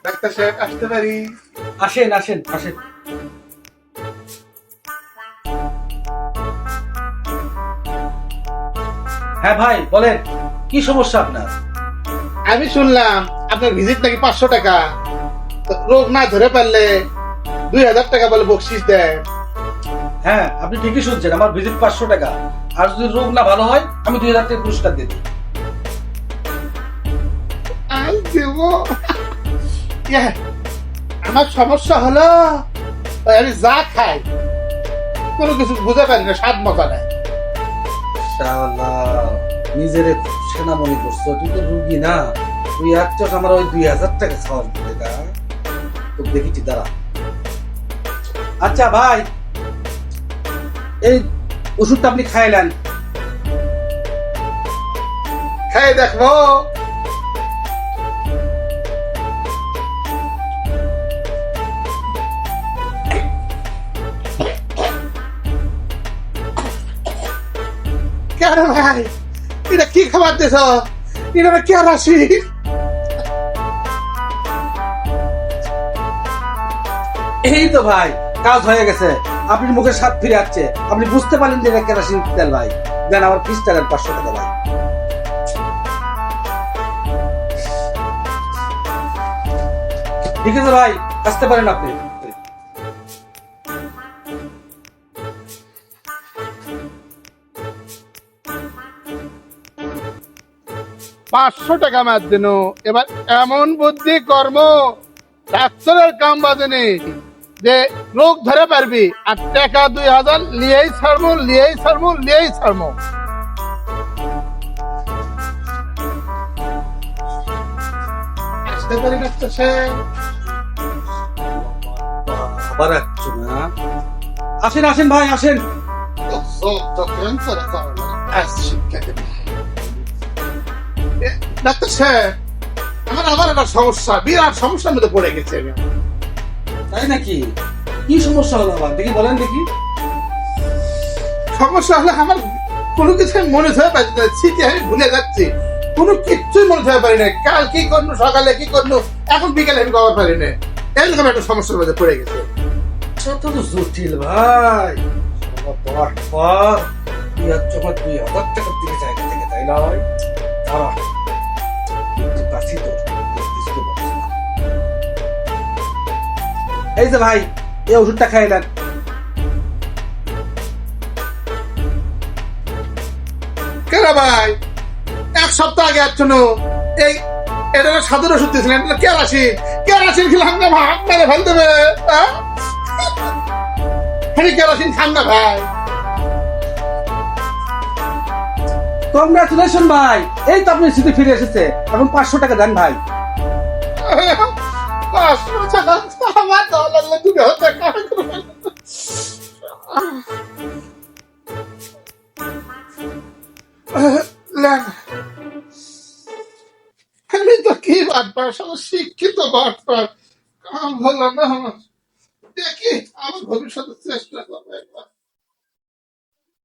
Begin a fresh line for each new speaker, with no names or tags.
Doctor সাহেব আসতে পারি?
আসেন আসেন আসেন। হ্যাঁ ভাই বলেন, কি সমস্যা আপনার?
আমি শুনলাম আপনার ভিজিট নাকি 500 টাকা, তো রোগ না ধরে পারলে 2000 টাকা বলে বকশিস দেন।
হ্যাঁ আপনি ঠিকই শুনছেন, আমার ভিজিট 500 টাকা। আর যদি রোগ না ভালো হয় আমি 2000 টাকা পুরস্কার দিয়ে দিই।
আই দেব। ইয়ে, আমার সমস্যা হলো ওই আমি যা খাই কোনো কিছু বুঝে পারি না, স্বাদ মজা নাই।
শালা, নিজেরে সেনা মনে করছো, তুই তো রুগী না। তুই একচোট আমার ওই 2000 টাকা খাওয়ার টাকা তো দেখেছি, দাঁড়া। আচ্ছা ভাই, এই ওষুধটা আপনি খাইলেন,
খাই দেখবো। কেন ভাই, এটা কি খাবার দিছ? এটা কে রাশি?
এই তো ভাই কাজ হয়ে গেছে, আপনার মুখে স্বাদ ফিরে আসছে, আপনি বুঝতে পারলেন যে এটা কেরাসিন তেল। ভাই দেন আমার ক্রিস্টালের 500 টাকা ভাই। ঠিক আছে ভাই, আসতে পারেন আপনি।
500 টাকা মার দিন। এবার এমন বুদ্ধি কর্ম ডাক্তারের কাম বাজেনি যে রোগ ধরে পারবি আর টাকা 2000 লিয়েই ছাড়বো, লিয়েই ছাড়বো, লিয়েই ছাড়বো। আসতে পারি ডাক্তার সাহেব?
আবার আসছো না? আসেন আসেন ভাই আসেন।
ডাক্তার সাহেব, আমার একটা সমস্যা, বিরাট সমস্যার মধ্যে পড়ে গেছে আমি।
তাই নাকি? কি সমস্যা হলো আবার দেখি, বলেন দেখি।
সমস্যা হলে আমার কোনো কিছু মনে ধরে পাচ্ছি না, স্মৃতি আমি ভুলে যাচ্ছি, কোনো কিচ্ছুই মনে ধরে পারি না। কাল কি করলো, সকালে কি করলো, এখন বিকালে আমি খবর পারি না। এরকম একটা সমস্যার মধ্যে পড়ে গেছে।
কত তো জটিল ভাই। পর পর তুই আর যখন 2000 টাকার দিকে জায়গা থেকে, তাই নয়? দাঁড়া, একটু কাছি তো, দেখতেছি তো বলছি না। এই যে ভাই, এই ওষুধটা খাই দেন।
কেন ভাই, 1 সপ্তাহ আগে আসছিল এই এটা সাধারণ ওষুধ দিয়েছিলেন, কেরাসিন, কেরাসিন খেলাম না ভাই, মেরে ফেল দেবে। কেরাসিন খান না ভাই।
কংগ্রাচুলেশন ভাই, এই তো আপনি স্মৃতি ফিরে এসেছে। এখন 500 টাকা দেন ভাই।
500 টাকা আমার দেওয়া লাগলে 2000 টাকা। নেন। আমি তো কি বাটপার, সব শিক্ষিত বাটপার, কাম হলো না আমার। দেখি আমার ভবিষ্যতে চেষ্টা করবো একবার।